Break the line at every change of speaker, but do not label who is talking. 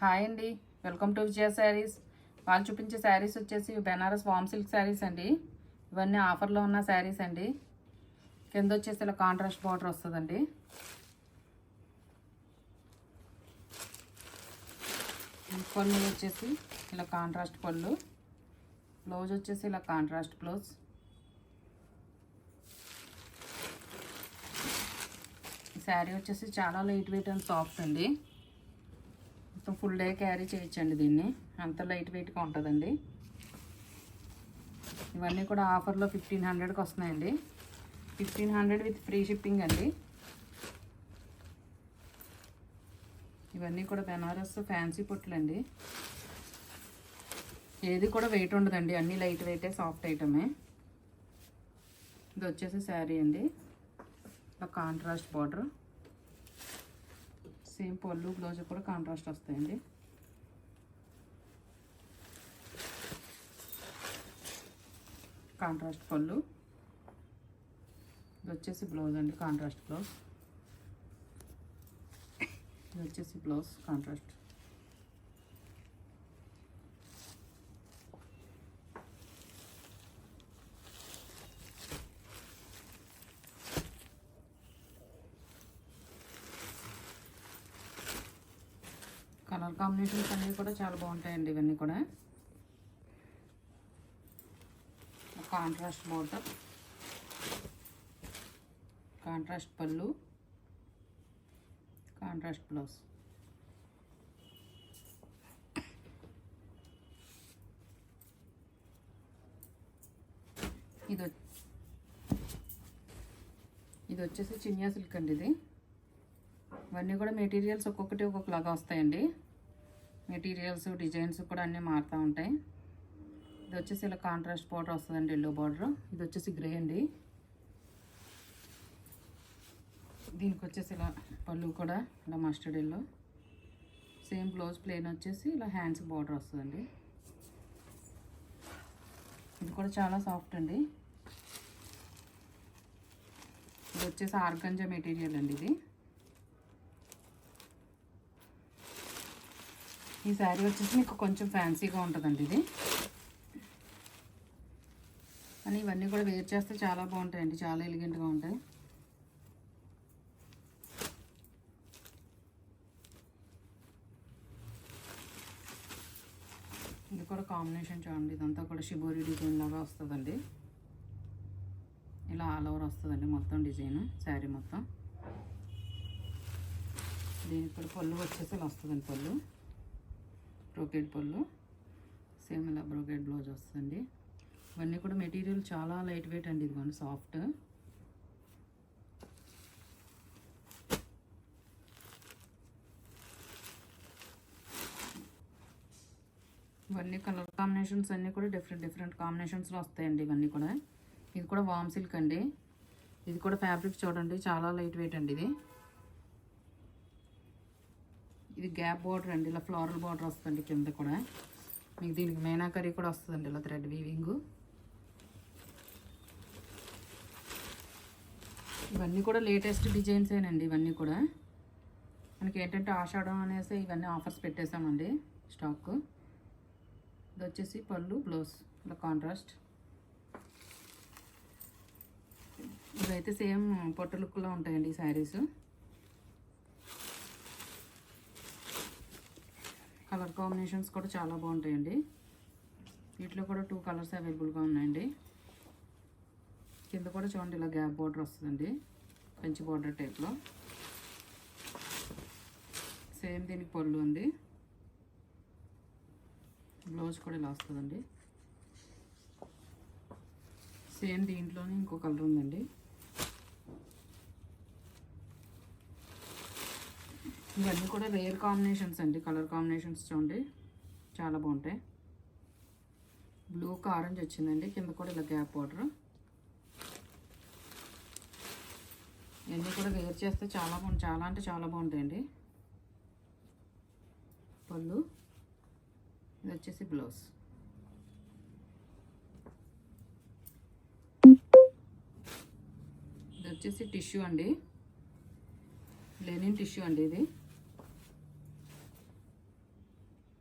Hi అండి, welcome to విజయ శారీస్. వాళ్ళు చూపించే శారీస్ వచ్చేసి బెనారస్ వామ్ సిల్క్ శారీస్ అండి. ఇవన్నీ ఆఫర్లో ఉన్న శారీస్ అండి. కింద వచ్చేసి ఇలా కాంట్రాస్ట్ బార్డర్ వస్తుందండి. పళ్ళు వచ్చేసి ఇలా కాంట్రాస్ట్ పళ్ళు, బ్లౌజ్ వచ్చేసి ఇలా కాంట్రాస్ట్ బ్లౌజ్. ఈ శారీ వచ్చేసి చాలా లైట్ వెయిట్ అండ్ సాఫ్ట్ అండి. మొత్తం ఫుల్ డే క్యారీ చేయొచ్చండి దీన్ని, అంత లైట్ వెయిట్గా ఉంటుందండి. ఇవన్నీ కూడా ఆఫర్లో 1500కి వస్తున్నాయండి. 1500 విత్ ఫ్రీ షిప్పింగ్ అండి. ఇవన్నీ కూడా బెనారస్ ఫ్యాన్సీ పొట్లు అండి. ఏది కూడా వెయిట్ ఉండదండి, అన్నీ లైట్ వెయిటే, సాఫ్ట్ ఐటమే. ఇది వచ్చేసి శారీ అండి, కాంట్రాస్ట్ బార్డర్, సేమ్ పళ్ళు బ్లౌజ్ కూడా కాంట్రాస్ట్ వస్తాయండి. కాంట్రాస్ట్ పళ్ళు, ఇది వచ్చేసి బ్లౌజ్ అండి, కాంట్రాస్ట్ బ్లౌజ్. ఇది వచ్చేసి బ్లౌజ్ కాంట్రాస్ట్. కలర్ కాంబినేషన్స్ అన్నీ కూడా చాలా బాగుంటాయండి. ఇవన్నీ కూడా కాంట్రాస్ట్ బోర్డర్, కాంట్రాస్ట్ పళ్ళు, కాంట్రాస్ట్ బ్లౌజ్. ఇది వచ్చేసి చినియా సిల్క్ అండి. ఇది ఇవన్నీ కూడా మెటీరియల్స్ ఒక్కొక్కటి ఒక్కొక్కలాగా వస్తాయండి. మెటీరియల్స్ డిజైన్స్ కూడా అన్నీ మారుతూ ఉంటాయి. ఇది వచ్చేసి ఇలా కాంట్రాస్ట్ బార్డర్ వస్తుందండి, ఎల్లో బార్డర్. ఇది వచ్చేసి గ్రే అండి. దీనికి వచ్చేసి ఇలా పళ్ళు కూడా ఇలా mustard yellow, same blouse plain వచ్చేసి ఇలా హ్యాండ్స్ బార్డర్ వస్తుందండి. ఇది కూడా చాలా సాఫ్ట్ అండి. ఇది వచ్చేసి ఆర్గంజా మెటీరియల్ అండి. ఇది ఈ శారీ వచ్చేసి మీకు కొంచెం ఫ్యాన్సీగా ఉంటుందండి ఇది. అని ఇవన్నీ కూడా వేర్ చేస్తే చాలా బాగుంటాయండి, చాలా ఎలిగెంట్గా ఉంటాయి. ఇది కూడా కాంబినేషన్ చూడండి, ఇదంతా కూడా షిబోరి డిజైన్ లాగా వస్తుందండి. ఇలా ఆల్ ఓవర్ వస్తుందండి మొత్తం డిజైన్, శారీ మొత్తం. దీనికి కూడా పళ్ళు వచ్చేసి ఇలా వస్తుందండి, పళ్ళు బ్రోకెడ్ పళ్ళు, సేమ్ ఇలా బ్రోకెడ్ బ్లౌజ్ వస్తుంది. ఇవన్నీ కూడా మెటీరియల్ చాలా లైట్ వెయిట్ అండి. ఇదిగోండి సాఫ్ట్. ఇవన్నీ కలర్ కాంబినేషన్స్ అన్నీ కూడా డిఫరెంట్ కాంబినేషన్స్లో వస్తాయండి. ఇవన్నీ కూడా, ఇది కూడా వామ్ సిల్క్ అండి. ఇది కూడా ఫ్యాబ్రిక్ చూడండి, చాలా లైట్ వెయిట్ అండి. ఇది గ్యాప్ బార్డర్ అండి, ఇలా ఫ్లోరల్ బార్డర్ వస్తుంది కింద కూడా. మీకు దీనికి మేనాకరీ కూడా వస్తుందండి, ఇలా థ్రెడ్ వీవింగ్. ఇవన్నీ కూడా లేటెస్ట్ డిజైన్స్ ఏనండి. ఇవన్నీ కూడా మనకి ఏంటంటే ఆషాఢం అనేసి ఇవన్నీ ఆఫర్స్ పెట్టేసామండి స్టాక్. ఇది వచ్చేసి పళ్ళు బ్లౌజ్ ఇలా కాంట్రాస్ట్. ఇవైతే సేమ్ పొట్టు లుక్లో ఉంటాయండి ఈ శారీస్. కలర్ కాంబినేషన్స్ కూడా చాలా బాగుంటాయండి. వీటిలో కూడా 2 కలర్స్ అవైలబుల్గా ఉన్నాయండి. కింద కూడా చూడండి ఇలా గ్యాప్ బార్డర్ వస్తుందండి, పెంచి బార్డర్ టైప్లో. సేమ్ దీనికి పళ్ళు ఉంది, బ్లౌజ్ కూడా ఇలా వస్తుందండి. సేమ్ దీంట్లోనే ఇంకో కలర్ ఉందండి. ఇవన్నీ కూడా రేర్ కాంబినేషన్స్ అండి. కలర్ కాంబినేషన్స్ చూడండి చాలా బాగుంటాయి. బ్లూకి ఆరెంజ్ వచ్చిందండి, కింద కూడా ఇలా గ్యాప్ బార్డర్. ఇవన్నీ కూడా వేర్ చేస్తే చాలా అంటే చాలా బాగుంటాయండి. పళ్ళు, ఇది వచ్చేసి బ్లౌజ్. ఇది వచ్చేసి టిష్యూ అండి, లెనిన్ టిష్యూ అండి. ఇది